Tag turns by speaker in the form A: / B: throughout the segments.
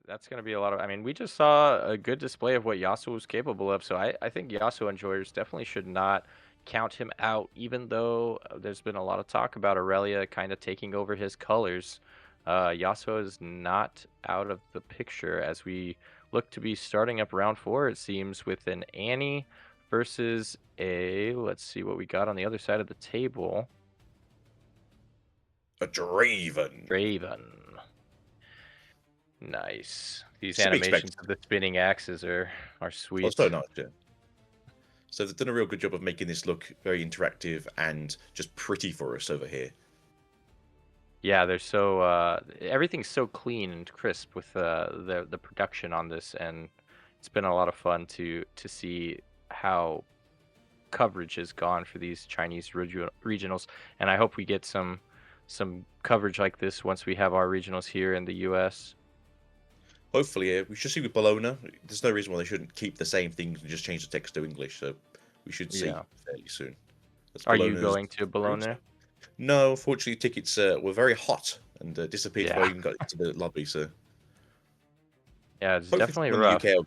A: That's going to be a lot of. I mean, we just saw a good display of what Yasuo was capable of. So I think Yasuo enjoyers definitely should not count him out, even though there's been a lot of talk about Aurelia kind of taking over his colors. Yasuo is not out of the picture as we look to be starting up round four, it seems, with an Annie versus a. Let's see what we got on the other side of the table.
B: A Draven.
A: Draven. Nice. These
B: It's to be
A: animations
B: expected.
A: of the spinning axes are
B: Oh, so
A: sweet.
B: nice, yeah. So they've done a real good job of making this look very interactive and just pretty for us over here.
A: Yeah, they're so everything's so clean and crisp with the production on this, and it's been a lot of fun to see how coverage has gone for these Chinese regionals, and I hope we get some coverage like this once we have our regionals here in the U.S.
B: Hopefully, we should see with Bologna. There's no reason why they shouldn't keep the same things and just change the text to English. So we should see
A: Yeah.
B: fairly soon. That's
A: Are you
B: Bologna's.
A: going to Bologna?
B: No, unfortunately, tickets were very hot and disappeared before I
A: Yeah.
B: even got into the lobby. So
A: Yeah, it's
B: hopefully,
A: definitely
B: someone in the
A: rough.
B: UK.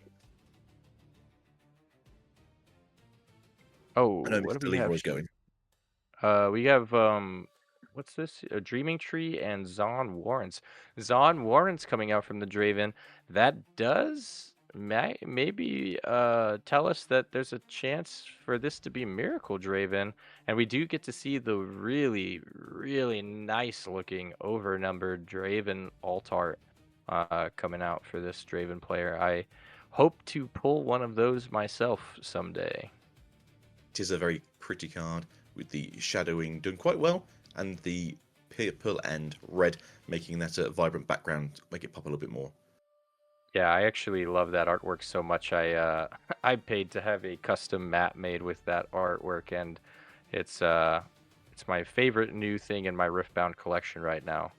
A: Oh,
B: I know
A: what
B: Mr.
A: do we have
B: Leroy's
A: here?
B: going.
A: We have what's this? A Dreaming Tree and Zon Warrens. Zon Warrens coming out from the Draven. That does maybe tell us that there's a chance for this to be Miracle Draven, and we do get to see the really nice looking overnumbered Draven alt art coming out for this Draven player. I hope to pull one of those myself someday.
B: It is a very pretty card with the shadowing done quite well and the purple and red making that a vibrant background make it pop a little bit more.
A: Yeah, I actually love that artwork so much. I I paid to have a custom map made with that artwork, and it's uh it's my favorite new thing in my Riftbound collection right now.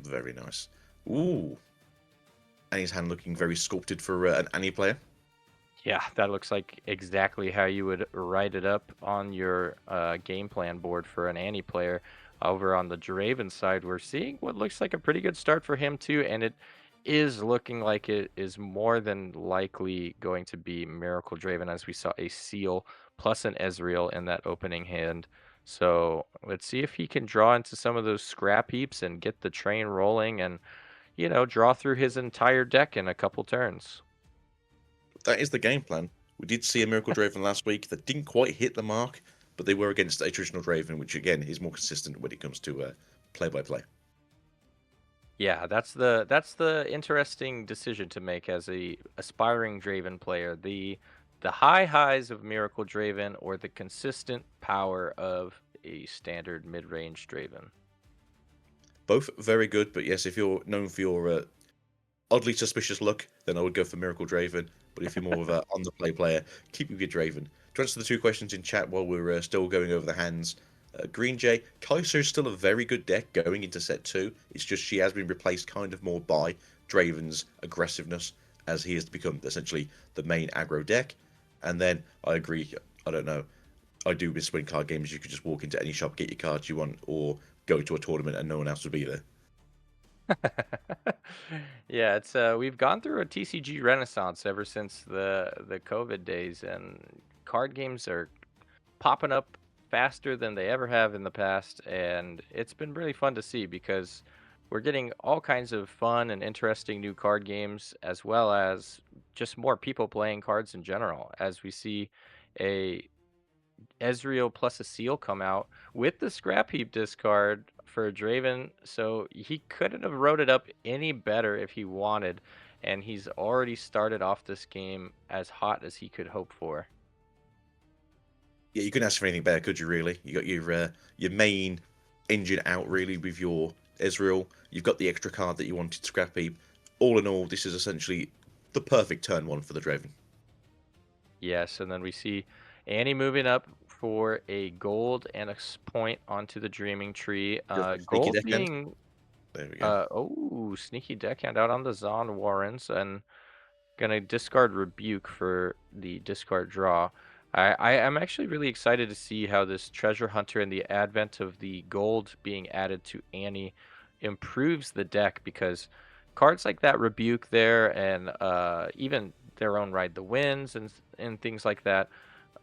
B: Very nice. Ooh, Annie's hand looking very sculpted for an Annie player.
A: Yeah, that looks like exactly how you would write it up on your game plan board for an Annie player. Over on the Draven side, we're seeing what looks like a pretty good start for him too, and it is looking like it is more than likely going to be Miracle Draven, as we saw a Seal plus an Ezreal in that opening hand. So let's see if he can draw into some of those scrap heaps and get the train rolling and, draw through his entire deck in a couple turns.
B: That is the game plan. We did see a Miracle Draven last week that didn't quite hit the mark, but they were against a traditional Draven, which again is more consistent when it comes to play by play.
A: Yeah, that's the interesting decision to make as a aspiring Draven player. The high highs of Miracle Draven or the consistent power of a standard mid-range Draven.
B: Both very good, but yes, if you're known for your oddly suspicious look, then I would go for Miracle Draven. But if you're more of a on the play player, keep with your Draven. To answer the two questions in chat while we're still going over the hands, Green Jay, Kaiser is still a very good deck going into set two. It's just she has been replaced kind of more by Draven's aggressiveness as he has become essentially the main aggro deck. And then I agree, I don't know, I do miss win card games. You could just walk into any shop, get your cards you want, or go to a tournament and no one else would be there.
A: Yeah, it's we've gone through a TCG renaissance ever since the COVID days, and card games are popping up faster than they ever have in the past, and it's been really fun to see because we're getting all kinds of fun and interesting new card games as well as just more people playing cards in general as we see a Ezreal plus a Seal come out with the Scrap Heap discard for Draven, so he couldn't have wrote it up any better if he wanted, and he's already started off this game as hot as he could hope for.
B: Yeah, you couldn't ask for anything better, could you? Really, you got your main engine out really with your Ezreal. You've got the extra card that you wanted, Scrap Heap. All in all, this is essentially the perfect turn one for the Draven.
A: Yes, and then we see Annie moving up for a gold and a point onto the Dreaming Tree.
B: Just a sneaky
A: Gold
B: deckhand.
A: being
B: There we go.
A: sneaky deckhand out on the Zon Warrens and gonna discard Rebuke for the discard draw. I am actually really excited to see how this Treasure Hunter and the advent of the gold being added to Annie improves the deck because cards like that Rebuke there and even their own Ride the Winds and things like that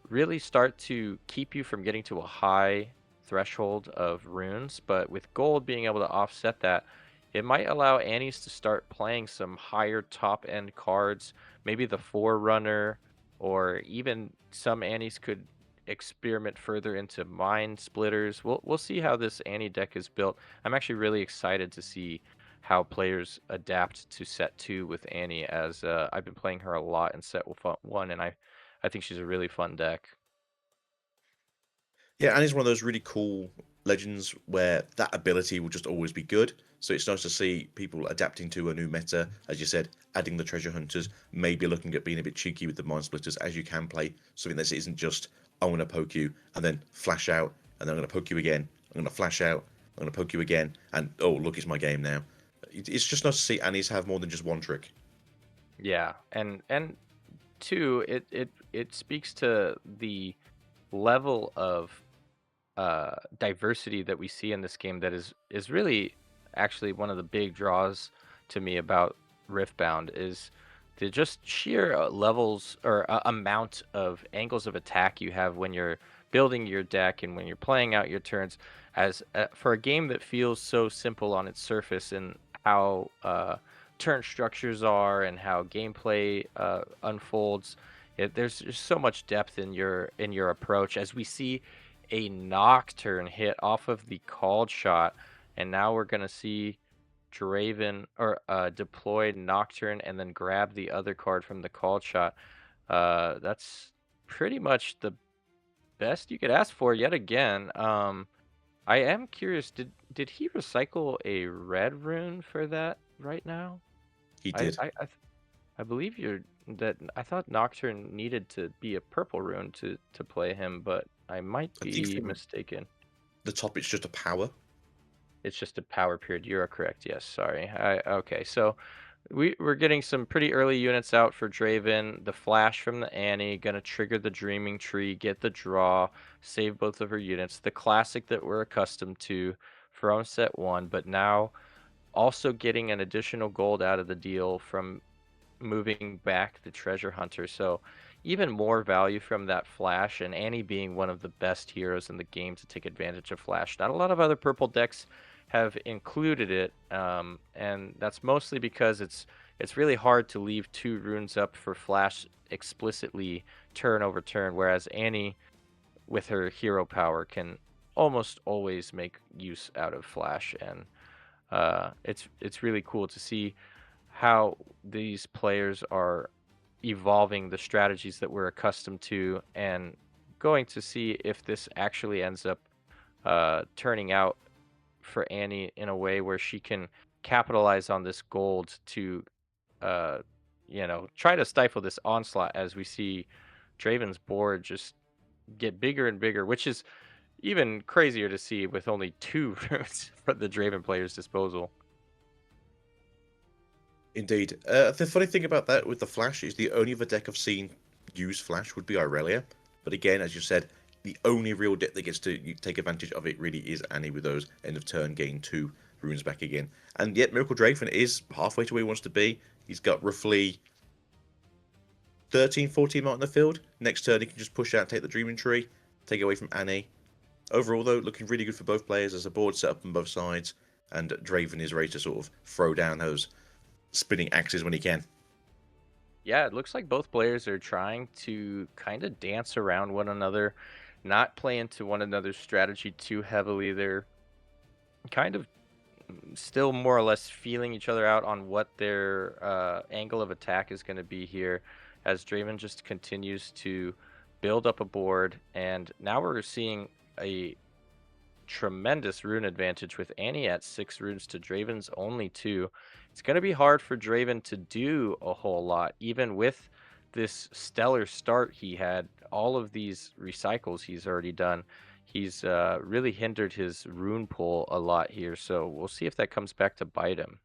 A: really start to keep you from getting to a high threshold of runes. But with gold being able to offset that, it might allow Annies to start playing some higher top end cards, maybe the Forerunner, or even some Annies could experiment further into Mind Splitters. We'll see how this Annie deck is built. I'm actually really excited to see how players adapt to set 2 with Annie, as I've been playing her a lot in set 1, and I think she's a really fun deck.
B: Yeah, and it's one of those really cool legends where that ability will just always be good. So it's nice to see people adapting to a new meta, as you said, adding the treasure hunters, maybe looking at being a bit cheeky with the mind splitters, as you can play something that isn't just I'm going to poke you and then flash out, and then I'm going to poke you again. I'm going to flash out. I'm going to poke you again, and oh look, it's my game now. It's just nice to see Annie's have more than just one trick.
A: Yeah, and two, it speaks to the level of diversity that we see in this game that is really actually one of the big draws to me about Riftbound is the just sheer levels or amount of angles of attack you have when you're building your deck and when you're playing out your turns. As for a game that feels so simple on its surface and how turn structures are and how gameplay unfolds, there's just so much depth in your approach as we see a Nocturne hit off of the called shot, and now we're gonna see Draven or deployed Nocturne and then grab the other card from the called shot. That's pretty much the best you could ask for yet again. I am curious, did he recycle a red rune for that right now?
B: He
A: I
B: did.
A: I I, th- I believe you're that I thought Nocturne needed to be a purple rune to play him, but I might
B: I think
A: be
B: from
A: mistaken.
B: the top it's just a power.
A: It's just a power period. You are correct. Yes, sorry. Okay, so we're getting some pretty early units out for Draven. The flash from the Annie gonna trigger the Dreaming Tree, get the draw, save both of her units. The classic that we're accustomed to from set 1, but now also getting an additional gold out of the deal from moving back the treasure hunter. So even more value from that flash, and Annie being one of the best heroes in the game to take advantage of flash. Not a lot of other purple decks have included it, and that's mostly because it's really hard to leave 2 runes up for flash explicitly turn over turn, whereas Annie with her hero power can almost always make use out of flash, and it's really cool to see how these players are evolving the strategies that we're accustomed to and going to see if this actually ends up turning out for Annie in a way where she can capitalize on this gold to, uh, try to stifle this onslaught as we see Draven's board just get bigger and bigger, which is even crazier to see with only 2 runes for the Draven player's disposal.
B: Indeed. The funny thing about that with the Flash is the only other deck I've seen use Flash would be Irelia. But again, as you said, the only real deck that gets to take advantage of it really is Annie with those end of turn gain 2 runes back again. And yet Miracle Draven is halfway to where he wants to be. He's got roughly 13, 14 out in the field. Next turn he can just push out, take the Dreaming Tree, take it away from Annie. Overall though, looking really good for both players as a board set up on both sides. And Draven is ready to sort of throw down those spinning axes when he can.
A: Yeah, it looks like both players are trying to kind of dance around one another, not play into one another's strategy too heavily. They're kind of still more or less feeling each other out on what their angle of attack is going to be here as Draven just continues to build up a board. And now we're seeing a tremendous rune advantage with Annie at 6 runes to Draven's only 2. It's going to be hard for Draven to do a whole lot, even with this stellar start he had. All of these recycles he's already done. He's really hindered his rune pull a lot here, so we'll see if that comes back to bite him.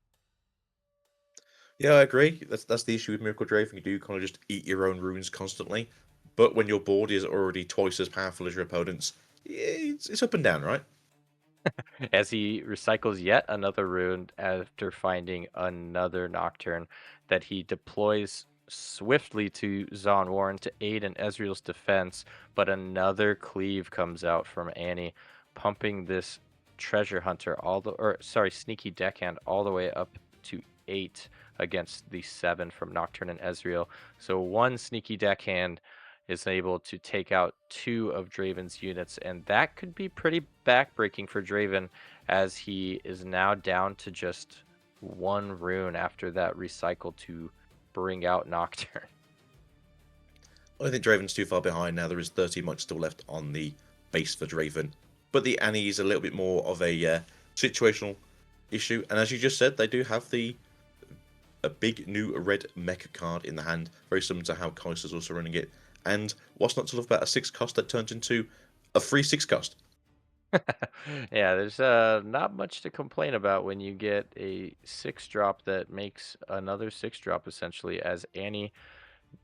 B: Yeah, I agree. That's the issue with Miracle Draven. You do kind of just eat your own runes constantly. But when your board is already twice as powerful as your opponent's, yeah, it's up and down, right?
A: as he recycles yet another rune after finding another Nocturne that he deploys swiftly to Zon Warren to aid in Ezreal's defense, but another cleave comes out from Annie, pumping this treasure hunter sneaky deckhand all the way up to 8 against the 7 from Nocturne and Ezreal. So one sneaky deckhand is able to take out 2 of Draven's units, and that could be pretty backbreaking for Draven, as he is now down to just 1 rune after that recycle to bring out Nocturne.
B: I think Draven's too far behind now. There is 30 months still left on the base for Draven. But the Annie is a little bit more of a situational issue. And as you just said, they do have a big new red mecha card in the hand, very similar to how Kaiser's also running it. And what's not to love about a 6 cost that turns into a free 6 cost?
A: Yeah, there's not much to complain about when you get a 6 drop that makes another 6 drop essentially, as Annie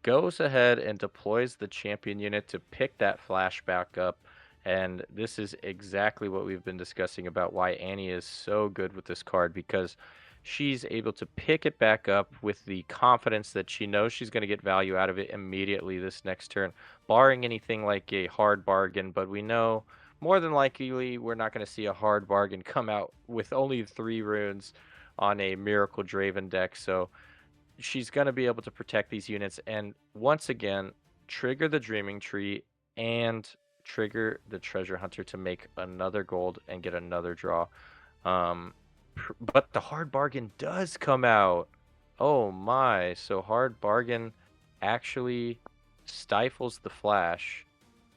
A: goes ahead and deploys the champion unit to pick that flash back up. And this is exactly what we've been discussing about why Annie is so good with this card, because she's able to pick it back up with the confidence that she knows she's going to get value out of it immediately this next turn, barring anything like a hard bargain. But we know more than likely we're not going to see a hard bargain come out with only 3 runes on a Miracle Draven deck. So she's going to be able to protect these units and once again trigger the Dreaming Tree and trigger the Treasure Hunter to make another gold and get another draw. But the hard bargain does come out. Oh my. So hard bargain actually stifles the flash,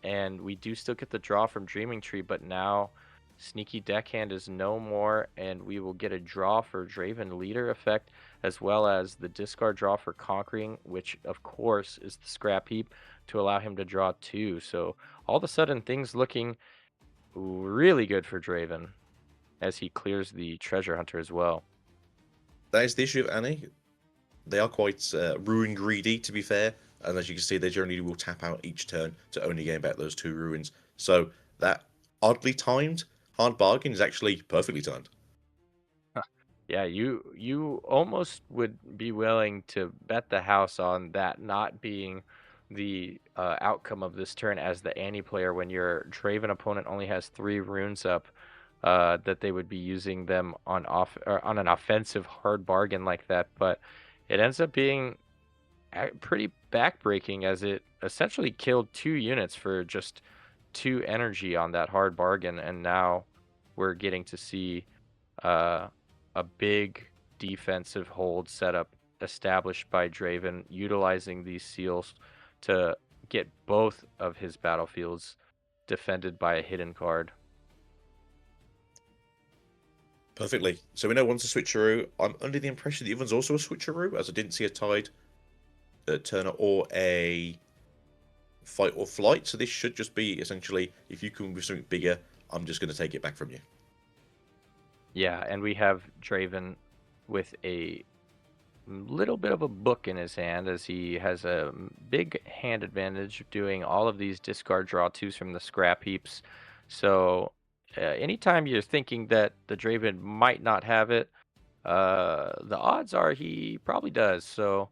A: and we do still get the draw from Dreaming Tree, but now Sneaky Deckhand is no more, and we will get a draw for Draven Leader effect, as well as the discard draw for Conquering, which of course is the scrap heap to allow him to draw 2. So all of a sudden things looking really good for Draven as he clears the Treasure Hunter as well.
B: That is the issue of Annie. They are quite ruin greedy, to be fair. And as you can see, they generally will tap out each turn to only gain back those 2 ruins. So that oddly timed hard bargain is actually perfectly timed.
A: Yeah, you almost would be willing to bet the house on that not being the outcome of this turn as the Annie player, when your Draven opponent only has 3 runes up, that they would be using them on on an offensive hard bargain like that. But it ends up being pretty backbreaking, as it essentially killed 2 units for just 2 energy on that hard bargain, and now we're getting to see uh, a big defensive hold setup established by Draven, utilizing these seals to get both of his battlefields defended by a hidden card.
B: Perfectly. So we know one's a switcheroo. I'm under the impression the other one's also a switcheroo, as I didn't see a Tide, Turner, or a Fight or Flight. So this should just be essentially, if you come with something bigger, I'm just going to take it back from you.
A: Yeah, and we have Draven with a little bit of a book in his hand, as he has a big hand advantage doing all of these discard draw 2s from the scrap heaps. So anytime you're thinking that the Draven might not have it, the odds are he probably does. So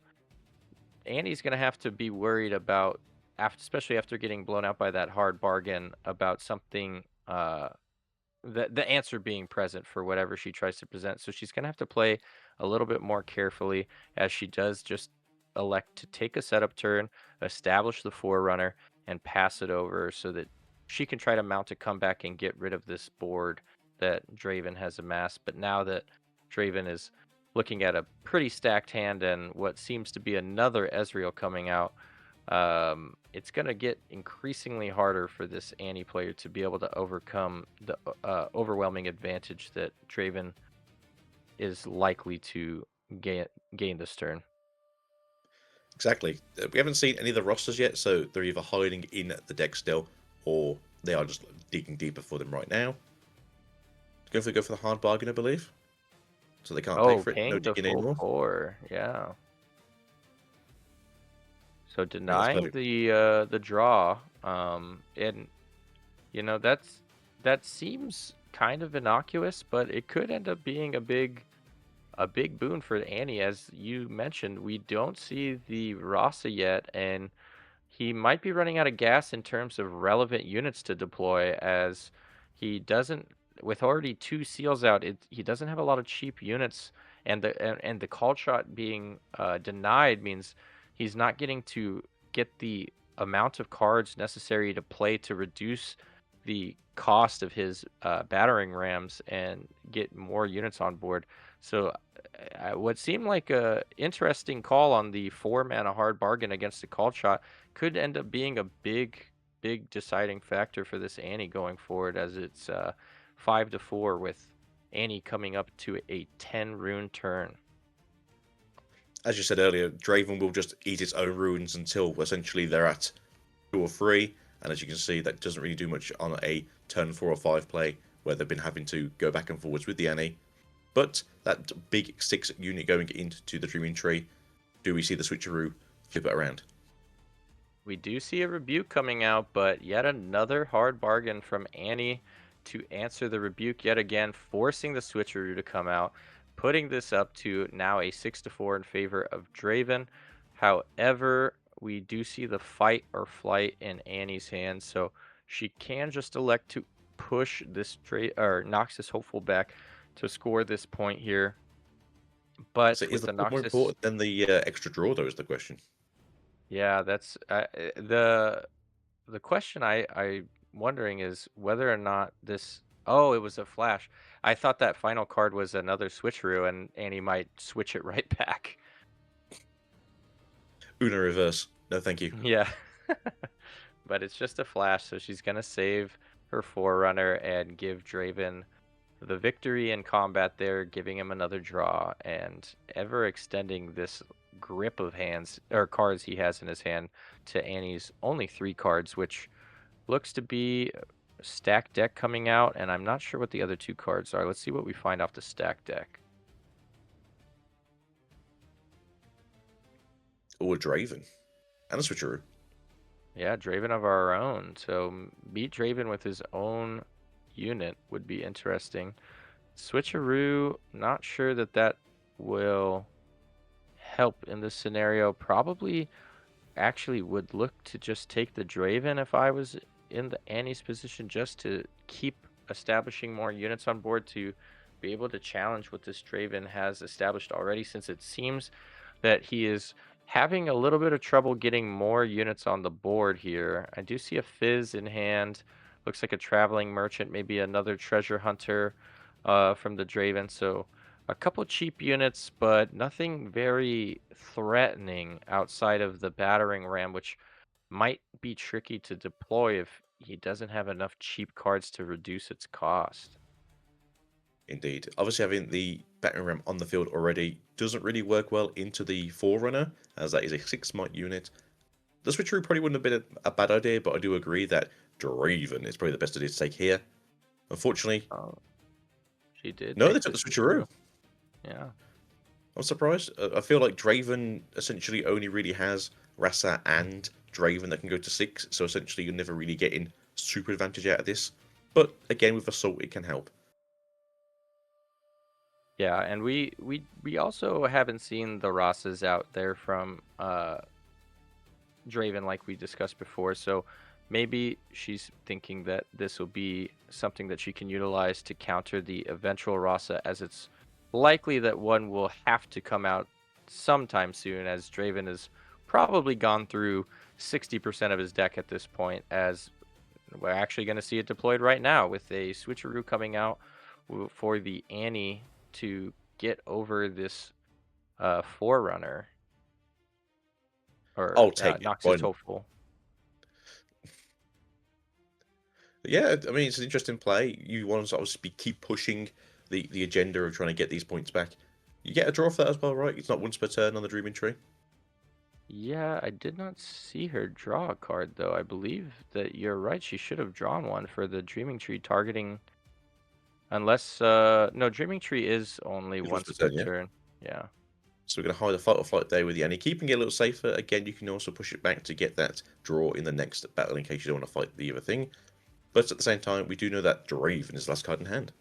A: Annie's going to have to be worried about, especially after getting blown out by that hard bargain, about something, the answer being present for whatever she tries to present. So she's going to have to play a little bit more carefully, as she does just elect to take a setup turn, establish the Forerunner, and pass it over so that she can try to mount a comeback and get rid of this board that Draven has amassed. But now that Draven is looking at a pretty stacked hand and what seems to be another Ezreal coming out, it's going to get increasingly harder for this Annie player to be able to overcome the overwhelming advantage that Draven is likely to gain this turn.
B: Exactly. We haven't seen any of the rosters yet, so they're either hiding in the deck still, or they are just digging deeper for them right now. Go for the hard bargain, I believe. So they can't pay for it. No
A: Paying the
B: digging
A: full
B: anymore.
A: 4, yeah. So
B: I think that's
A: denying
B: perfect.
A: the draw, and that seems kind of innocuous, but it could end up being a big boon for Annie. As you mentioned, we don't see the Rasa yet, and he might be running out of gas in terms of relevant units to deploy, as he doesn't, with already two seals out, he doesn't have a lot of cheap units, and the call shot being denied means he's not getting to get the amount of cards necessary to play to reduce the cost of his battering rams and get more units on board. So what seemed like a interesting call on the 4 mana hard bargain against the call shot could end up being a big deciding factor for this Annie going forward, as it's 5 to 4 with Annie coming up to a 10 rune turn.
B: As you said earlier, Draven will just eat its own runes until essentially they're at 2 or 3. And as you can see, that doesn't really do much on a turn 4 or 5 play where they've been having to go back and forwards with the Annie. But that big 6 unit going into the Dreaming Tree, do we see the switcheroo flip it around?
A: We do see a rebuke coming out, but yet another hard bargain from Annie to answer the rebuke yet again, forcing the switcheroo to come out, putting this up to now a 6 to 4 in favor of Draven. However, we do see the fight or flight in Annie's hands, so she can just elect to push this Noxus hopeful back to score this point here. But
B: So is
A: with
B: the
A: the
B: point more
A: Noxus,
B: important than the extra draw, though, is the question.
A: yeah, that's the question I wondering is whether or not this. Oh, it was a flash. I thought that final card was another switcheroo, and Annie might switch it right back.
B: Una reverse. No, thank you.
A: Yeah, but it's just a flash, so she's gonna save her Forerunner and give Draven the victory in combat there, giving him another draw and ever extending this grip of hands or cards he has in his hand to Annie's only 3 cards, which looks to be a stack deck coming out, and I'm not sure what the other 2 cards are. Let's see what we find off the stack deck.
B: Or Draven. And a switcheroo.
A: Yeah, Draven of our own. So beat Draven with his own unit would be interesting. Switcheroo, not sure that that will help in this scenario. Probably actually would look to just take the Draven if I was in the Annie's position, just to keep establishing more units on board to be able to challenge what this Draven has established already, since it seems that he is having a little bit of trouble getting more units on the board here. I do see a Fizz in hand. Looks like a traveling merchant, maybe another treasure hunter from the Draven. So a couple cheap units, but nothing very threatening outside of the battering ram, which might be tricky to deploy if he doesn't have enough cheap cards to reduce its cost.
B: Indeed. Obviously, having the battering ram on the field already doesn't really work well into the Forerunner, as that is a 6 smite unit. The switcheroo probably wouldn't have been a bad idea, but I do agree that Draven is probably the best idea to take here. Unfortunately,
A: Oh, she did
B: no, they
A: take
B: took
A: the
B: the switcheroo.
A: Yeah.
B: I'm surprised. I feel like Draven essentially only really has Rasa and Draven that can go to 6, so essentially you're never really getting super advantage out of this. But again, with Assault, it can help.
A: Yeah, and we also haven't seen the Rosses out there from Draven like we discussed before, so maybe she's thinking that this will be something that she can utilize to counter the eventual Rasa, as it's likely that one will have to come out sometime soon, as Draven has probably gone through 60% of his deck at this point, as we're actually going to see it deployed right now with a switcheroo coming out for the Annie to get over this Forerunner, or
B: I'll take it. Why
A: Noxus
B: not?
A: Hopeful.
B: Yeah, I mean, it's an interesting play. You want to obviously keep pushing the agenda of trying to get these points back. You get a draw for that as well, right? It's not once per turn on the Dreaming Tree.
A: Yeah, I did not see her draw a card though. I believe that you're right. She should have drawn one for the Dreaming Tree targeting, unless no, Dreaming Tree is only
B: It's once
A: once
B: per
A: per
B: turn, yeah.
A: turn. Yeah.
B: So we're going to hide the fight or flight there with the Annie, keeping it a little safer. Again, you can also push it back to get that draw in the next battle in case you don't want to fight the other thing. But at the same time, we do know that Draven is the last card in hand.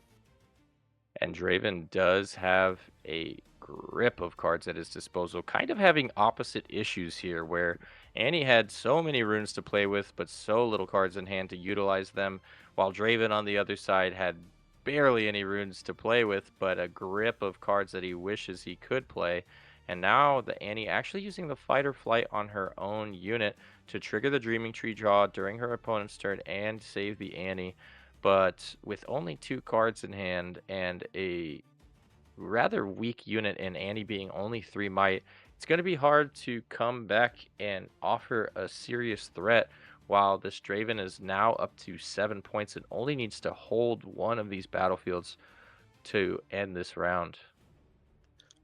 A: And Draven does have a grip of cards at his disposal, kind of having opposite issues here, where Annie had so many runes to play with, but so little cards in hand to utilize them, while Draven on the other side had barely any runes to play with, but a grip of cards that he wishes he could play. And now the Annie actually using the Fight or Flight on her own unit to trigger the Dreaming Tree draw during her opponent's turn and save the Annie. But with only 2 cards in hand and a rather weak unit in Annie being only 3 might, it's going to be hard to come back and offer a serious threat, while this Draven is now up to 7 points and only needs to hold one of these battlefields to end this round.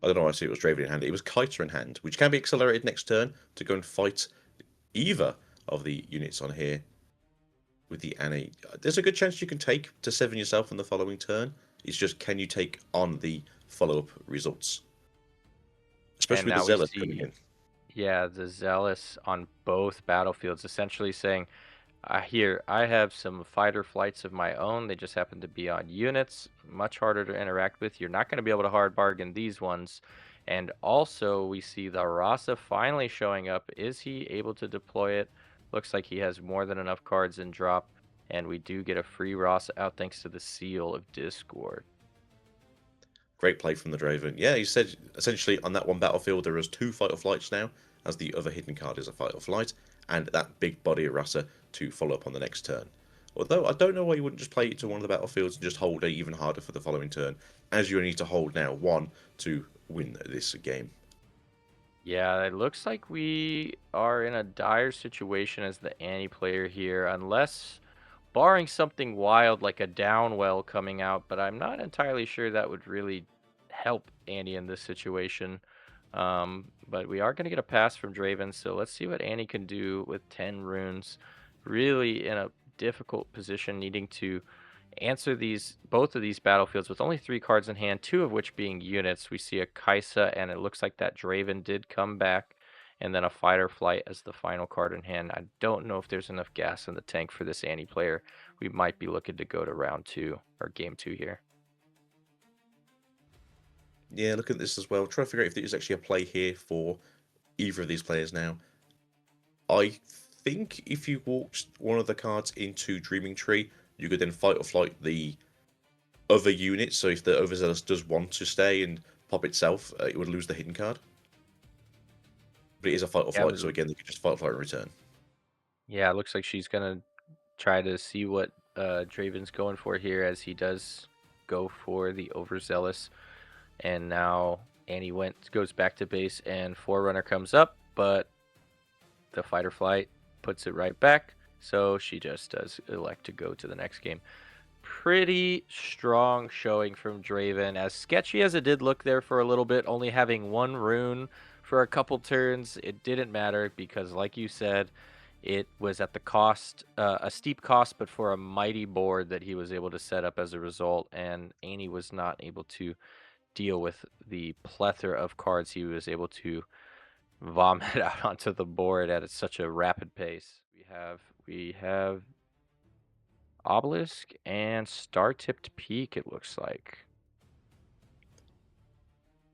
B: I don't know why I see it was Draven in hand. It was Kiter in hand, which can be accelerated next turn to go and fight either of the units on here with the Annie. There's a good chance you can take to 7 yourself on the following turn. It's just, can you take on the follow-up results?
A: And
B: Especially with
A: now
B: the
A: we
B: Zealous coming
A: see,
B: in.
A: yeah, the Zealous on both battlefields, essentially saying, here, I have some fighter flights of my own. They just happen to be on units, much harder to interact with. You're not going to be able to hard bargain these ones. And also, we see the Rasa finally showing up. Is he able to deploy it? Looks like he has more than enough cards in drop. And we do get a free Rasa out thanks to the Seal of Discord.
B: Great play from the Draven. Yeah, he said essentially on that one battlefield there is 2 fight or flights now, as the other hidden card is a fight or flight, and that big body of Rasa to follow up on the next turn. Although I don't know why you wouldn't just play it to one of the battlefields and just hold it even harder for the following turn, as you only need to hold now 1 to win this game.
A: Yeah, it looks like we are in a dire situation as the Annie player here, unless barring something wild like a downwell coming out, but I'm not entirely sure that would really help Annie in this situation. But we are going to get a pass from Draven, so let's see what Annie can do with 10 runes. Really in a difficult position, needing to answer both of these battlefields with only 3 cards in hand, 2 of which being units. We see a Kaisa, and it looks like that Draven did come back, and then a Fighter Flight as the final card in hand. I don't know if there's enough gas in the tank for this Annie player. We might be looking to go to round 2 or game 2 here.
B: Yeah, look at this as well. Try to figure out if there's actually a play here for either of these players now. I think if you walked one of the cards into Dreaming Tree, you could then fight or flight the other unit. So if the Overzealous does want to stay and pop itself, it would lose the hidden card. But it is a fight or
A: Yeah,
B: flight, so again, they could just fight or flight in return.
A: yeah, it looks like she's gonna try to see what Draven's going for here, as he does go for the Overzealous. And now Annie goes back to base, and Forerunner comes up, but the Fight or Flight puts it right back. So she just does elect to go to the next game. Pretty strong showing from Draven, as sketchy as it did look there for a little bit, only having 1 rune for a couple turns. It didn't matter because, like you said, it was at the cost, a steep cost, but for a mighty board that he was able to set up as a result. And Annie was not able to deal with the plethora of cards he was able to vomit out onto the board at such a rapid pace. We have Obelisk and Star-Tipped Peak, it looks like.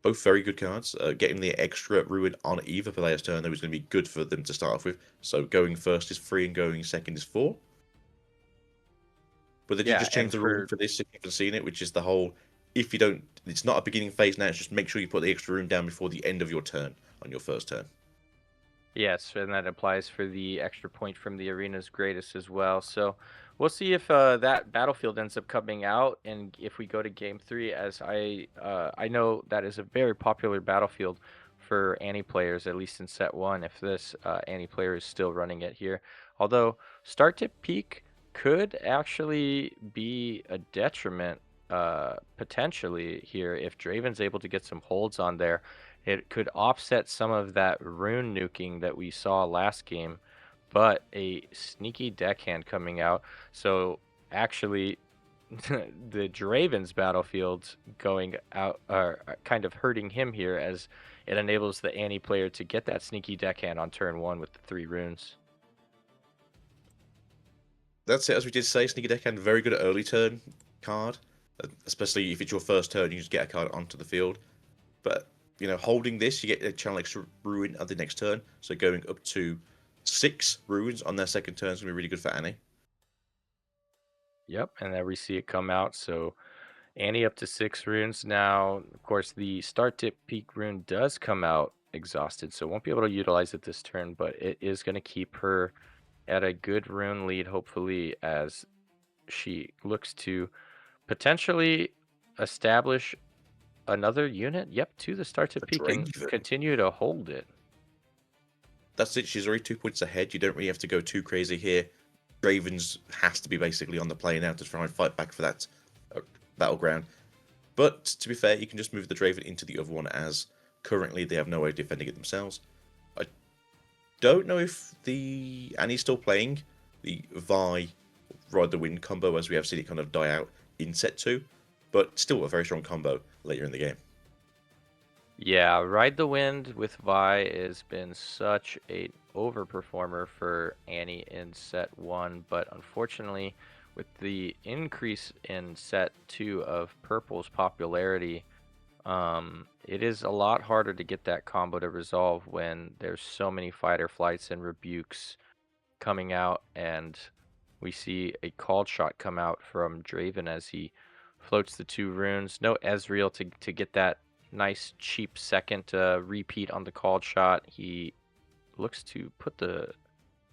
B: Both very good cards. Getting the extra ruin on either player's turn though is going to be good for them to start off with. So going first is 3 and going second is 4. But they did
A: Yeah,
B: just change
A: and
B: the rule
A: for
B: for this, if you haven't seen it, which is the whole, if you don't, it's not a beginning phase now, it's just make sure you put the extra rune down before the end of your turn on your first turn.
A: yes, and that applies for the extra point from the arena's greatest as well. So we'll see if that battlefield ends up coming out, and if we go to game 3, as I know that is a very popular battlefield for Annie players, at least in set 1. If this Annie player is still running it here, although Start Tip Peak could actually be a detriment potentially here if Draven's able to get some holds on there. It could offset some of that rune nuking that we saw last game, but a sneaky deckhand coming out. So actually, the Draven's battlefield going out are kind of hurting him here, as it enables the Annie player to get that sneaky deckhand on turn 1 with the 3 runes.
B: That's it. As we did say, Sneaky Deckhand very good at early turn card, especially if it's your first turn, you just get a card onto the field. But holding this, you get a channel extra ruin at the next turn. So going up to 6 ruins on their second turn is gonna be really good for Annie.
A: Yep, and there we see it come out. So Annie up to 6 runes now. Of course, the start tip peak rune does come out exhausted, so won't be able to utilize it this turn, but it is going to keep her at a good rune lead, hopefully, as she looks to potentially establish another unit, yep, to the start tip
B: A
A: peak and
B: Draven.
A: continue to hold it.
B: That's it. She's already 2 points ahead. You don't really have to go too crazy here. Ravens has to be basically on the play now to try and fight back for that battleground. But to be fair, you can just move the Draven into the other one, as currently they have no way of defending it themselves. I don't know if the Annie's still playing the Vi Ride the Wind combo, as we have seen it kind of die out in set 2, but still a very strong combo later in the game.
A: Yeah, Ride the Wind with Vi has been such a overperformer for Annie in set 1, but unfortunately, with the increase in set 2 of Purple's popularity, it is a lot harder to get that combo to resolve when there's so many fighter flights and rebukes coming out, and we see a called shot come out from Draven as he floats the 2 runes. No Ezreal to get that nice cheap second repeat on the called shot. He looks to put the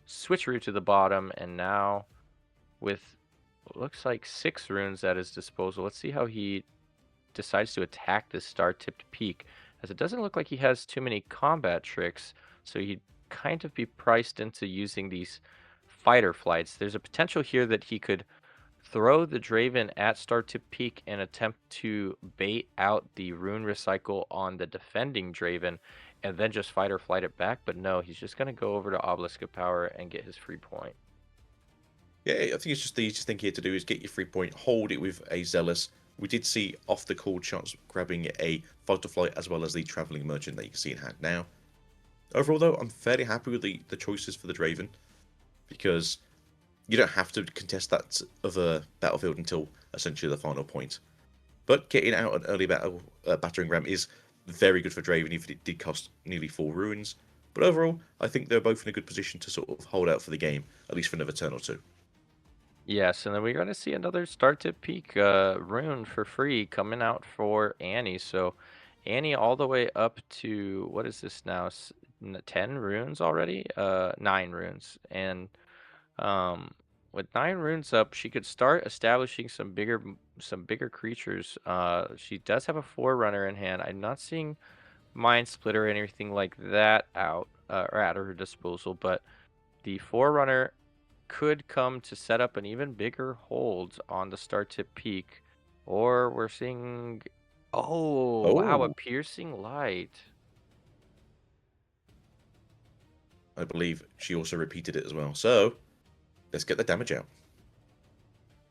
A: switcheroo to the bottom, and now with what looks like 6 runes at his disposal, let's see how he decides to attack this star-tipped peak, as it doesn't look like he has too many combat tricks, so he'd kind of be priced into using these fighter flights. There's a potential here that he could throw the Draven at star-tipped peak and attempt to bait out the rune recycle on the defending Draven, and then just fighter flight it back, but no, he's just going to go over to Obelisk of Power and get his free point.
B: Yeah, I think it's just the easiest thing here to do is get your free point, hold it with a Zealous. We did see off the called shots grabbing a fighter flight as well as the traveling merchant that you can see in hand now. Overall, though, I'm fairly happy with the choices for the Draven, because you don't have to contest that other battlefield until essentially the final point. But getting out an early battering ram is very good for Draven, even if it did cost nearly 4 ruins. But overall, I think they're both in a good position to sort of hold out for the game, at least for another turn or two.
A: Yes, and then we're going to see another start to peak rune for free coming out for Annie. So Annie all the way up to, what is this now? 10 runes already? 9 runes. And with 9 runes up, she could start establishing some bigger creatures. She does have a Forerunner in hand. I'm not seeing Mind Splitter or anything like that out or at her disposal, but the Forerunner could come to set up an even bigger hold on the start tip peak. Or we're seeing, oh wow, a
B: Oh,
A: piercing light.
B: I believe she also repeated it as well. So, let's get the damage out.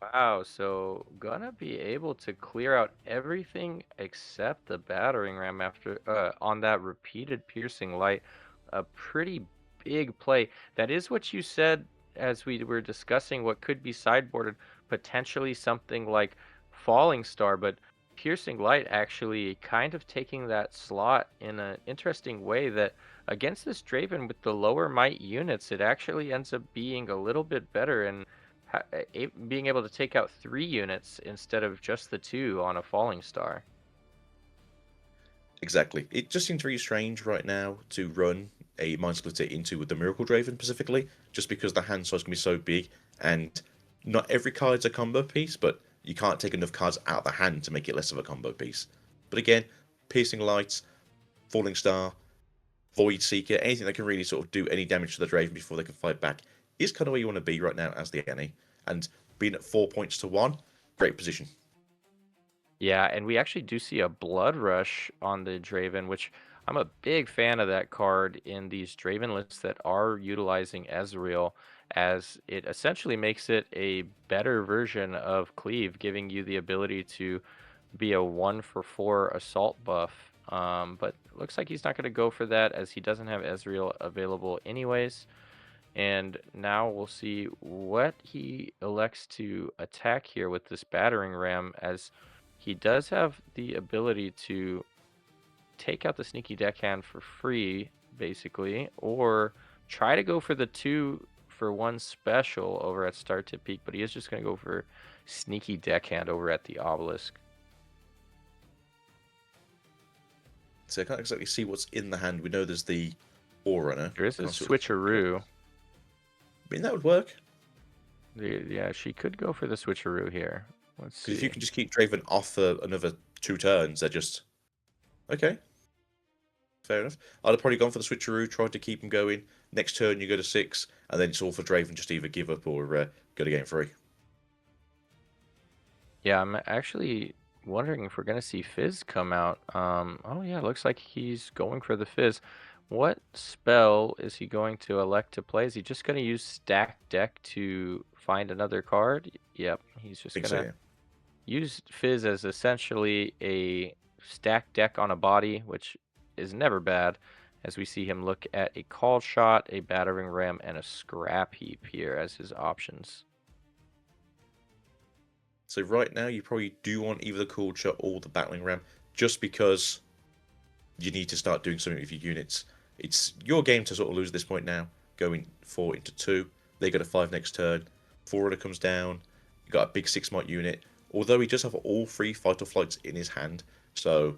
A: Wow, so gonna be able to clear out everything except the battering ram after on that repeated piercing light. A pretty big play. That is what you said as we were discussing what could be sideboarded, potentially something like Falling Star, but piercing light actually kind of taking that slot in an interesting way that against this Draven with the lower might units, it actually ends up being a little bit better and being able to take out 3 units instead of just the 2 on a Falling Star.
B: Exactly. It just seems very strange right now to run a Mind Splitter into the Miracle Draven specifically, just because the hand size can be so big, and not every card's a combo piece, but you can't take enough cards out of the hand to make it less of a combo piece. But again, Piercing Light, Falling Star, Void Seeker, anything that can really sort of do any damage to the Draven before they can fight back is kind of where you want to be right now as the Annie. And being at 4 points to 1, great position.
A: Yeah, and we actually do see a Blood Rush on the Draven, which I'm a big fan of that card in these Draven lists that are utilizing Ezreal, as it essentially makes it a better version of Cleave, giving you the ability to be a 1-for-4 assault buff. But it looks like he's not going to go for that, as he doesn't have Ezreal available anyways. And now we'll see what he elects to attack here with this battering ram, as he does have the ability to take out the sneaky deckhand for free, basically, or try to go for the 2-for-1 special over at Start to Peak, but he is just going to go for sneaky deckhand over at the obelisk.
B: So I can't exactly see what's in the hand. We know there's the Forerunner.
A: There is a
B: Sort of-
A: switcheroo.
B: I mean, that would work.
A: Yeah, she could go for the switcheroo here. Let's see.
B: Because if you can just keep Draven off for another 2 turns, they're just... Okay. Fair enough. I'd have probably gone for the switcheroo, tried to keep him going. Next turn you go to 6, and then it's all for Draven, just either give up or go to game 3.
A: Yeah, I'm actually wondering if we're gonna see Fizz come out. Oh yeah, looks like he's going for the Fizz. What spell is he going to elect to play? Is he just gonna use stack deck to find another card? Yep, he's
B: I
A: just
B: think so,
A: gonna
B: yeah.
A: use Fizz as essentially a stack deck on a body, which is never bad, as we see him look at a call shot, a battering ram, and a scrap heap here as his options.
B: So right now you probably do want either the cool shot or the battling ram, just because you need to start doing something with your units. It's your game to sort of lose at this point now, going 4 into 2. They go to 5 next turn. Forerunner comes down. You got a big 6-mark unit. Although he does have all 3 fight or flights in his hand, so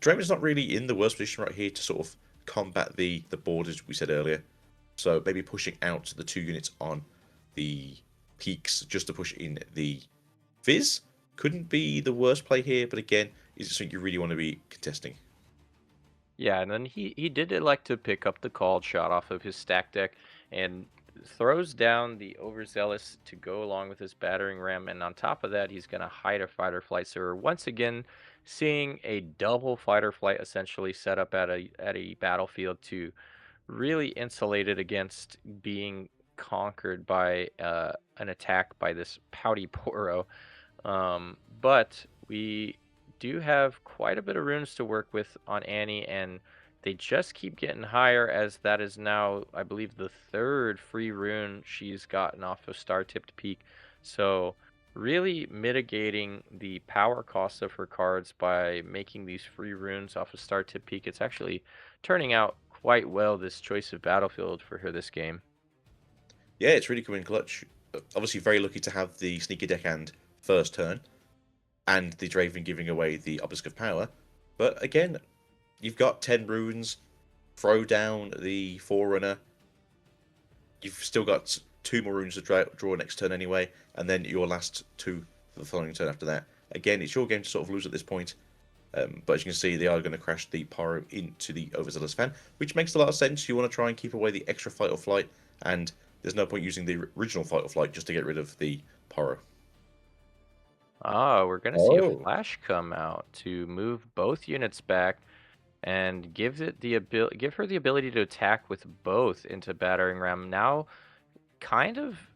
B: Draven's not really in the worst position right here to sort of combat the board, as we said earlier. So maybe pushing out the 2 units on the peaks just to push in the Fizz couldn't be the worst play here, but again, is it something you really want to be contesting?
A: Yeah, and then he did elect to pick up the called shot off of his stack deck and throws down the overzealous to go along with his battering ram, and on top of that, he's gonna hide a fighter flight. So we're once again seeing a double fighter flight essentially set up at a battlefield to really insulate it against being conquered by an attack by this pouty Poro. But we do have quite a bit of runes to work with on Annie, and they just keep getting higher, as that is now, I believe, the 3rd free rune she's gotten off of Star Tipped Peak. So really mitigating the power cost of her cards by making these free runes off of Star Tipped Peak. It's actually turning out quite well, this choice of battlefield for her this game.
B: Yeah, it's really coming clutch. Obviously, very lucky to have the sneaky deckhand first turn, and the Draven giving away the Obelisk of Power. But again, you've got 10 runes, throw down the Forerunner. You've still got 2 more runes to draw next turn anyway, and then your last 2 for the following turn after that. Again, it's your game to sort of lose at this point. But as you can see, they are going to crash the Pyro into the Overzealous Fan, which makes a lot of sense. You want to try and keep away the extra fight or flight, and there's no point using the original fight or flight just to get rid of the Pyro.
A: Ah, we're gonna see a
B: Oh.
A: flash come out to move both units back and give her the ability to attack with both into battering ram. Now, kind of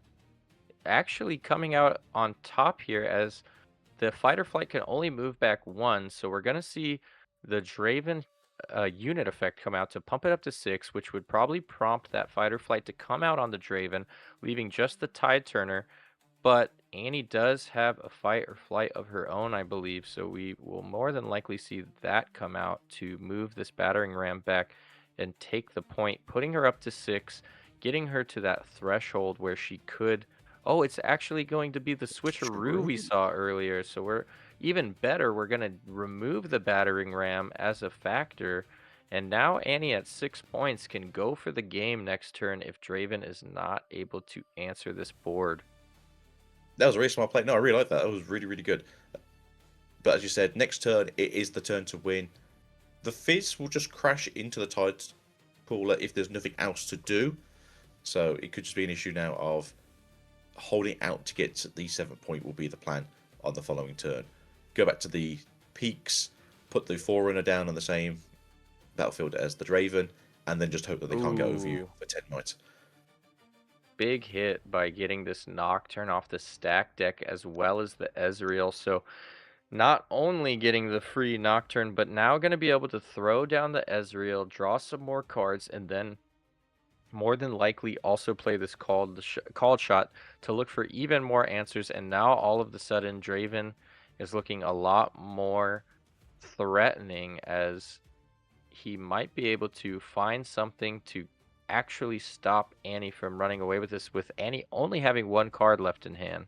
A: actually coming out on top here, as the fighter flight can only move back 1, so we're gonna see the Draven unit effect come out to pump it up to 6, which would probably prompt that fighter flight to come out on the Draven, leaving just the Tide Turner. But Annie does have a fight or flight of her own, I believe, so we will more than likely see that come out to move this battering ram back and take the point, putting her up to 6, getting her to that threshold where she could. Oh, it's actually going to be the switcheroo we saw earlier, so we're even better. We're going to remove the battering ram as a factor, and now Annie at 6 points can go for the game next turn if Draven is not able to answer this board.
B: That was a really smart play. No, I really like that. That was really, really good. But as you said, next turn, it is the turn to win. The Fizz will just crash into the Tide Cooler if there's nothing else to do. So it could just be an issue now of holding out to get to the 7th point will be the plan on the following turn. Go back to the peaks, put the Forerunner down on the same battlefield as the Draven, and then just hope that they can't get over you
A: Ooh.
B: for 10 mites.
A: Big hit by getting this Nocturne off the stack deck as well as the Ezreal. So not only getting the free Nocturne, but now going to be able to throw down the Ezreal, draw some more cards, and then more than likely also play this called shot to look for even more answers. And now all of a sudden, Draven is looking a lot more threatening, as he might be able to find something to actually stop Annie from running away with this, with Annie only having one card left in hand.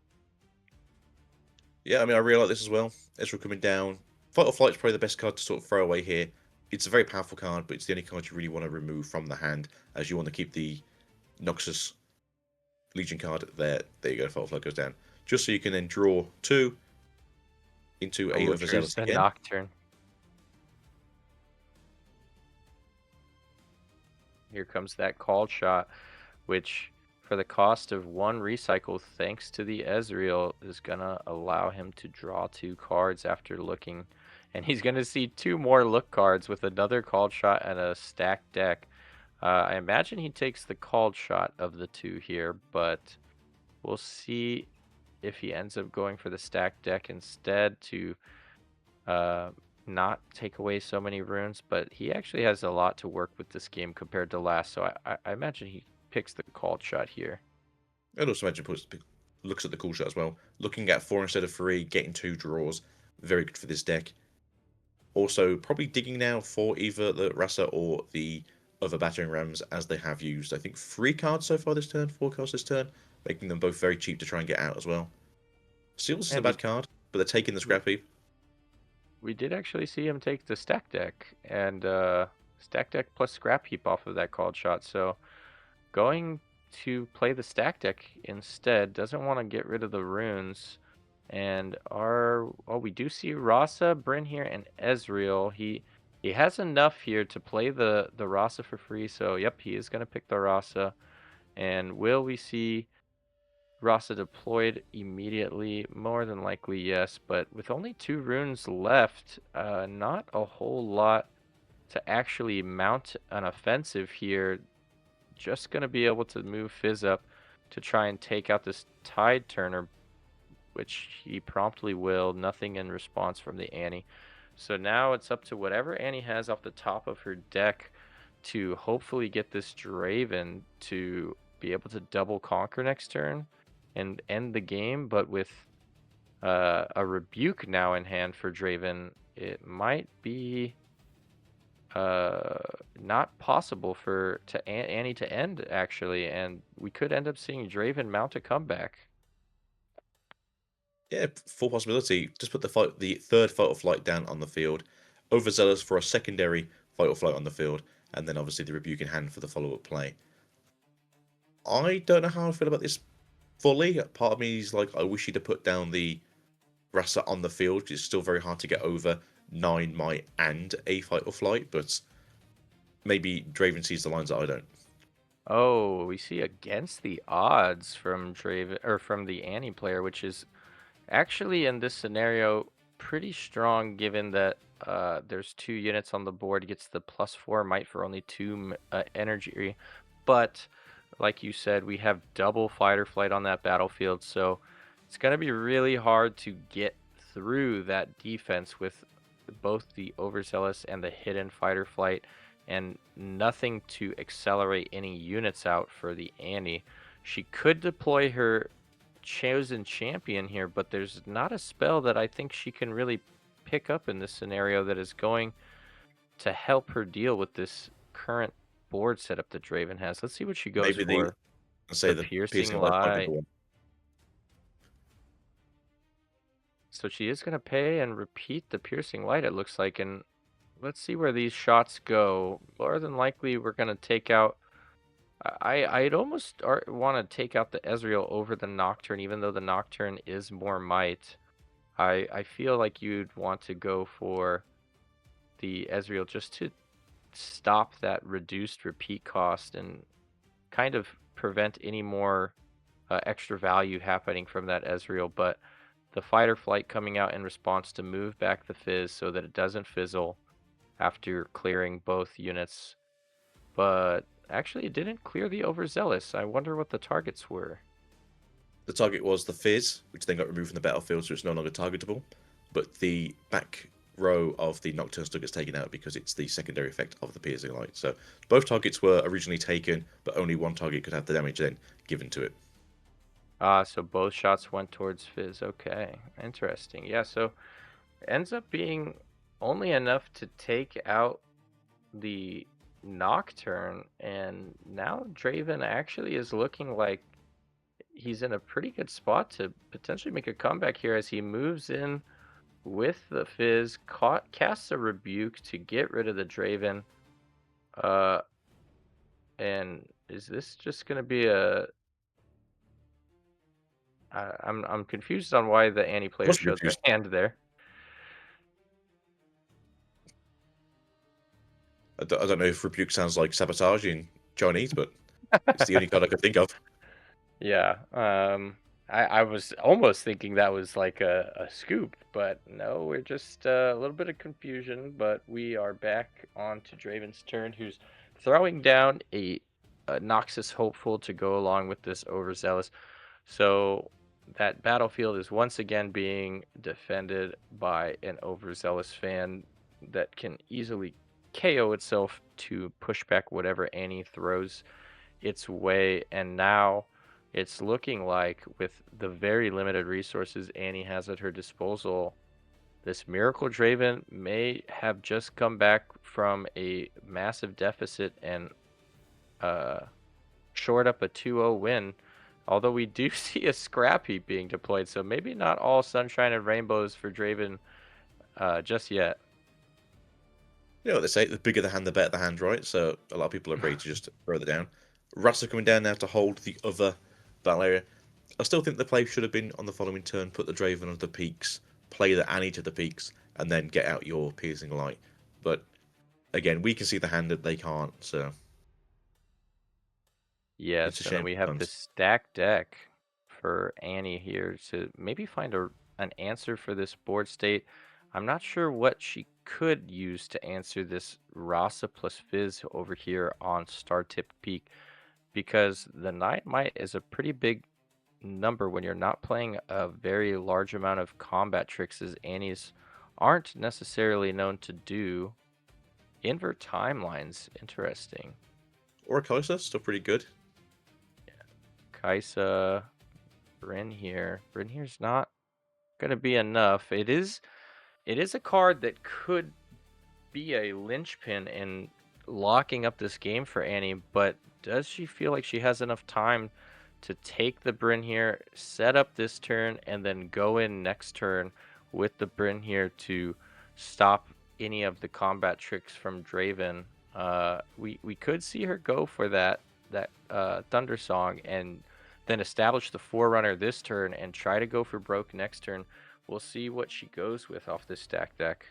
B: Yeah, I mean, I really like this as well. Ezreal coming down. Fight or Flight is probably the best card to sort of throw away here. It's a very powerful card, but it's the only card you really want to remove from the hand, as you want to keep the Noxus Legion card there. There you go, Fight or Flight goes down. Just so you can then draw 2 into a
A: Oh,
B: Overzealous
A: there's the
B: again.
A: Nocturne. Here comes that called shot, which for the cost of 1 recycle, thanks to the Ezreal, is going to allow him to draw 2 cards after looking. And he's going to see 2 more look cards with another called shot and a stacked deck. I imagine he takes the called shot of the 2 here, but we'll see if he ends up going for the stacked deck instead to not take away so many runes. But he actually has a lot to work with this game compared to last, so I imagine he picks the called shot here.
B: I'd also imagine looks at the cool shot as well. Looking at 4 instead of 3, getting 2 draws. Very good for this deck. Also, probably digging now for either the Rasa or the other battering rams, as they have used, I think, 3 cards so far this turn, 4 cards this turn, making them both very cheap to try and get out as well. Seals isn't a bad card, but they're taking the scrap heap.
A: We did actually see him take the stack deck, and stack deck plus scrap heap off of that called shot. So going to play the stack deck instead, doesn't want to get rid of the runes. And we do see Rasa, Bryn here, and Ezreal. He has enough here to play the Rasa for free. So yep, he is going to pick the Rasa. And will we see Rasa deployed immediately? More than likely, yes. But with only 2 runes left, not a whole lot to actually mount an offensive here. Just going to be able to move Fizz up to try and take out this Tide Turner, which he promptly will. Nothing in response from the Annie. So now it's up to whatever Annie has off the top of her deck to hopefully get this Draven to be able to double conquer next turn and end the game. But with a Rebuke now in hand for Draven, it might be not possible for Annie to end, actually, and we could end up seeing Draven mount a comeback.
B: Yeah, full possibility. Just put the 3rd Fight or Flight down on the field. Overzealous for a secondary Fight or Flight on the field, and then obviously the Rebuke in hand for the follow-up play. I don't know how I feel about this fully. Part of me is like, I wish he'd have put down the Rasa on the field, because it's still very hard to get over 9 Might and a Fight or Flight, but maybe Draven sees the lines that I don't.
A: Oh, we see against the odds from Draven, or from the Annie player, which is actually in this scenario pretty strong, given that there's 2 units on the board. Gets the +4 might for only 2 energy, but like you said, we have double fight or flight on that battlefield, so it's going to be really hard to get through that defense with both the overzealous and the hidden fight or flight, and nothing to accelerate any units out for the Annie. She could deploy her chosen champion here, but there's not a spell that I think she can really pick up in this scenario that is going to help her deal with this current board setup that Draven has. Let's see what she goes
B: Maybe
A: for.
B: the
A: Piercing
B: Light might be
A: Light.
B: the one.
A: So she is going to pay and repeat the Piercing Light, it looks like. And let's see where these shots go. More than likely, we're going to take out... I'd almost want to take out the Ezreal over the Nocturne, even though the Nocturne is more might. I feel like you'd want to go for the Ezreal just to stop that reduced repeat cost and kind of prevent any more extra value happening from that Ezreal. But the fight or flight coming out in response to move back the Fizz so that it doesn't fizzle after clearing both units. But actually, it didn't clear the overzealous. I wonder what the targets were.
B: The target was the Fizz, which then got removed from the battlefield, so it's no longer targetable. But the back row of the Nocturne still gets taken out because it's the secondary effect of the piercing light. So both targets were originally taken, but only one target could have the damage then given to it.
A: So both shots went towards Fizz. Okay, interesting. Yeah, so ends up being only enough to take out the Nocturne, and now Draven actually is looking like he's in a pretty good spot to potentially make a comeback here as he moves in with the Fizz, casts a Rebuke to get rid of the Draven. And is this just going to be a... I'm confused on why the Annie player
B: Must be
A: showed their
B: confused.
A: hand there.
B: I don't know if Rebuke sounds like sabotage in Chinese, but it's the only card I could think of.
A: Yeah, I was almost thinking that was like a scoop, but no, we're just a little bit of confusion. But we are back on to Draven's turn, who's throwing down a Noxus Hopeful to go along with this Overzealous. So that battlefield is once again being defended by an Overzealous fan that can easily KO itself to push back whatever Annie throws its way. And now it's looking like, with the very limited resources Annie has at her disposal, this Miracle Draven may have just come back from a massive deficit and shored up a 2-0 win. Although we do see a scrap heap being deployed, so maybe not all sunshine and rainbows for Draven just yet.
B: You know what they say, the bigger the hand, the better the hand, right? So a lot of people are ready to just throw it down. Rasta coming down now to hold the other battle area. I still think the play should have been on the following turn, put the Draven on the peaks, play the Annie to the peaks, and then get out your piercing light. But again, we can see the hand that they can't, so it's a
A: Yes, and then
B: shame.
A: we have the stack deck for Annie here to maybe find an answer for this board state. I'm not sure what she could use to answer this Rasa plus Fizz over here on Star Tip Peak, because the 9 Might is a pretty big number when you're not playing a very large amount of combat tricks, as Annies aren't necessarily known to do. Invert timelines, interesting.
B: Or a Kaiser, still pretty good.
A: Kaisa, Bryn here. Bryn here's not gonna be enough. It is a card that could be a linchpin in locking up this game for Annie, but does she feel like she has enough time to take the Bryn here, set up this turn, and then go in next turn with the Bryn here to stop any of the combat tricks from Draven? We could see her go for that Thunder Song and then establish the Forerunner this turn and try to go for Broke next turn. We'll see what she goes with off this stack deck.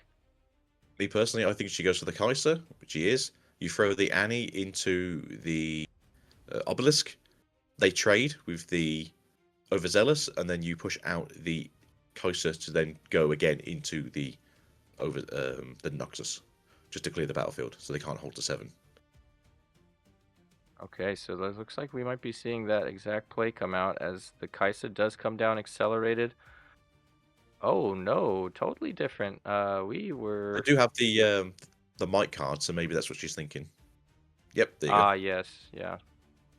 B: Me personally, I think she goes for the Kaiser, which she is. You throw the Annie into the Obelisk. They trade with the Overzealous, and then you push out the Kaiser to then go again into the Noxus, just to clear the battlefield, so they can't hold to 7.
A: Okay, so it looks like we might be seeing that exact play come out as the Kaisa does come down accelerated. Oh no, totally different. We were...
B: They do have the Might card, so maybe that's what she's thinking. Yep, there you go.
A: Yes, yeah.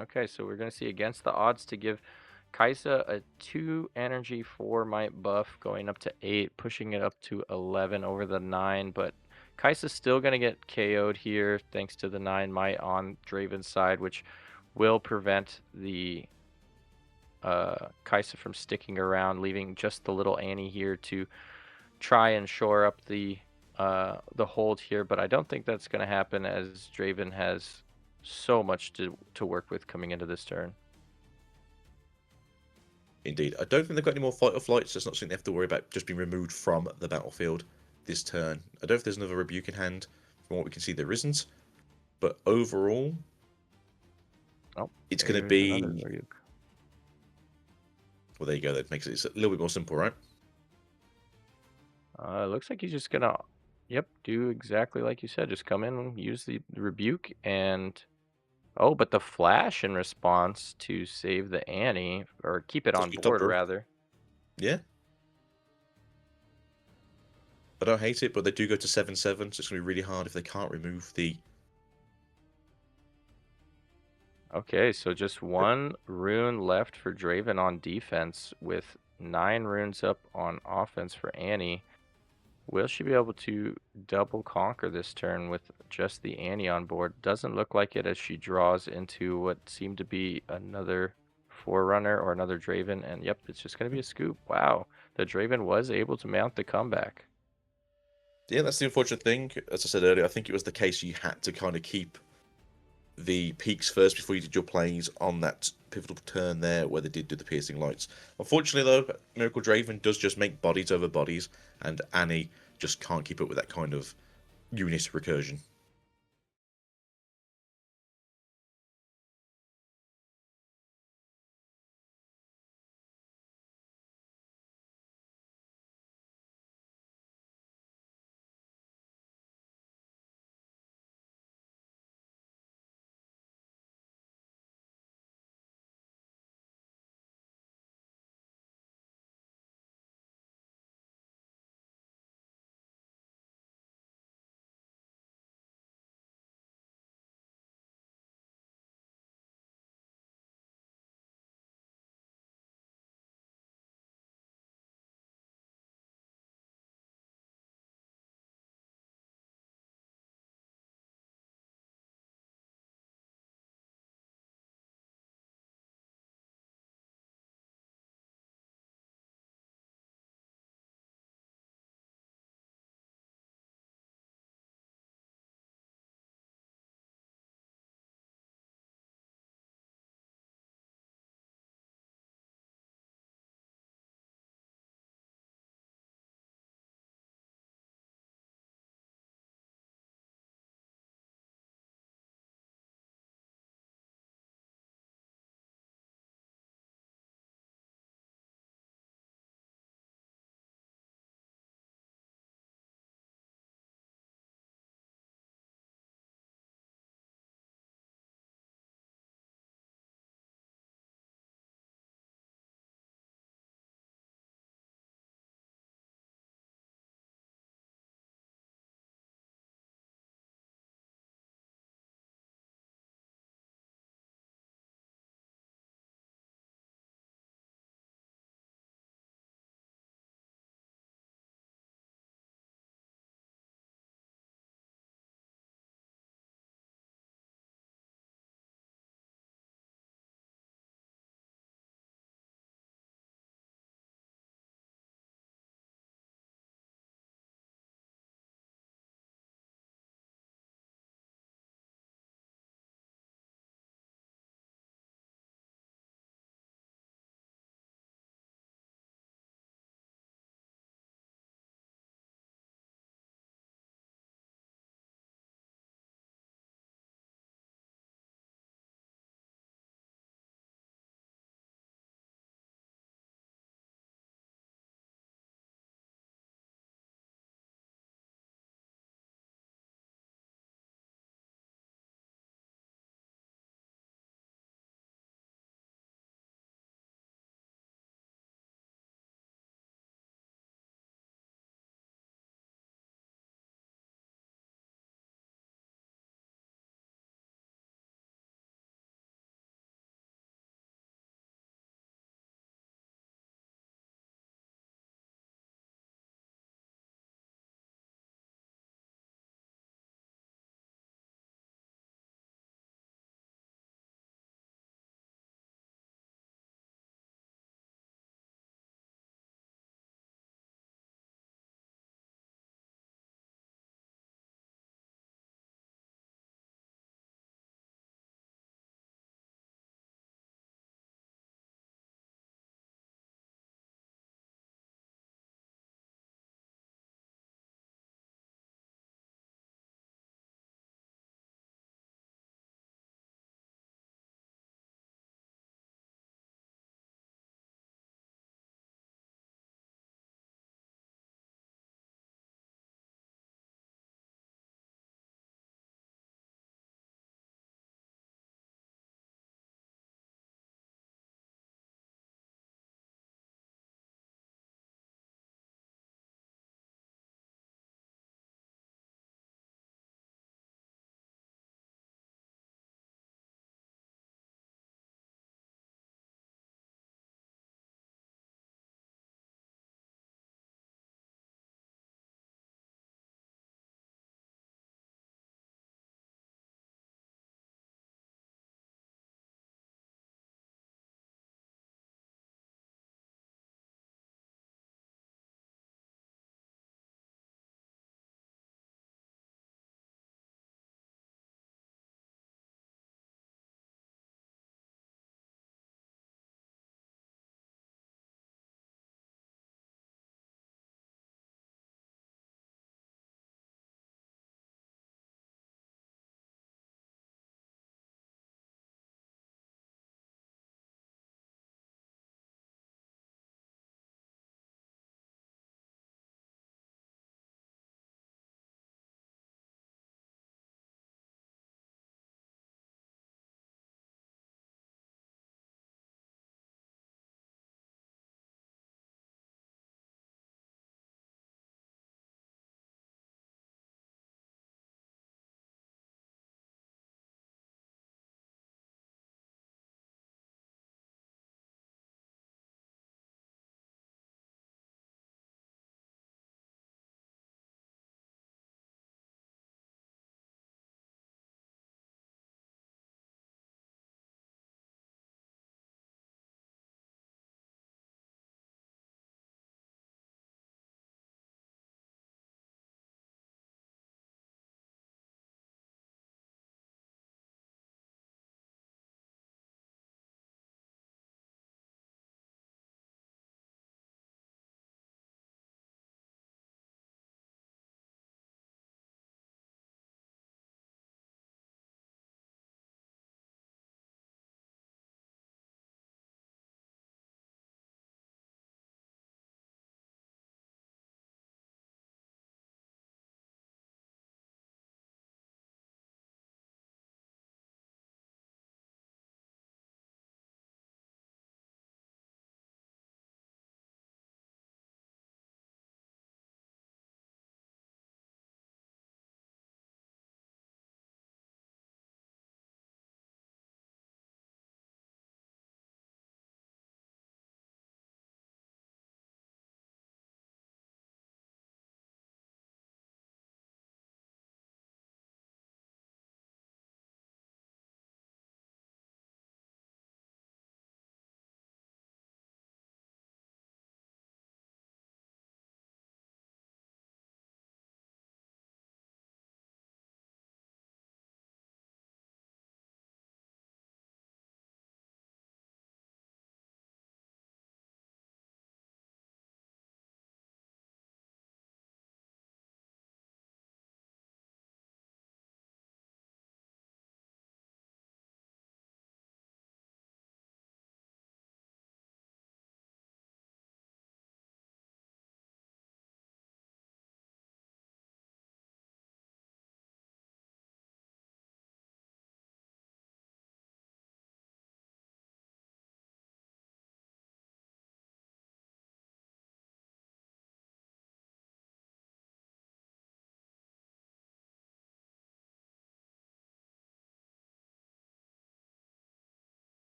A: Okay, so we're gonna see against the odds to give Kaisa a 2 energy 4 might buff, going up to 8, pushing it up to 11 over the 9, but Kaisa's still gonna get KO'd here thanks to the 9 might on Draven's side, which will prevent the Kaisa from sticking around, leaving just the little Annie here to try and shore up the hold here. But I don't think that's going to happen, as Draven has so much to work with coming into this turn.
B: Indeed. I don't think they've got any more fight or flight, so it's not something they have to worry about just being removed from the battlefield this turn. I don't know if there's another Rebuke in hand. From what we can see, there isn't. But overall, it's going to be... Well, there you go. That makes it a little bit more simple, right?
A: Looks like he's just going to, do exactly like you said. Just come in and use the Rebuke and... Oh, but the flash in response to save the Annie, or keep it on board, rather.
B: Yeah. I don't hate it, but they do go to 7/7, so it's going to be really hard if they can't remove the.
A: Okay, so just one rune left for Draven on defense with 9 runes up on offense for Annie. Will she be able to double conquer this turn with just the Annie on board? Doesn't look like it as she draws into what seemed to be another Forerunner or another Draven. And yep, it's just going to be a scoop. Wow, the Draven was able to mount the comeback.
B: Yeah, that's the unfortunate thing. As I said earlier, I think it was the case you had to kind of keep the peaks first before you did your plays on that pivotal turn there where they did do the piercing lights. Unfortunately, though, Miracle Draven does just make bodies over bodies, and Annie just can't keep up with that kind of unit recursion.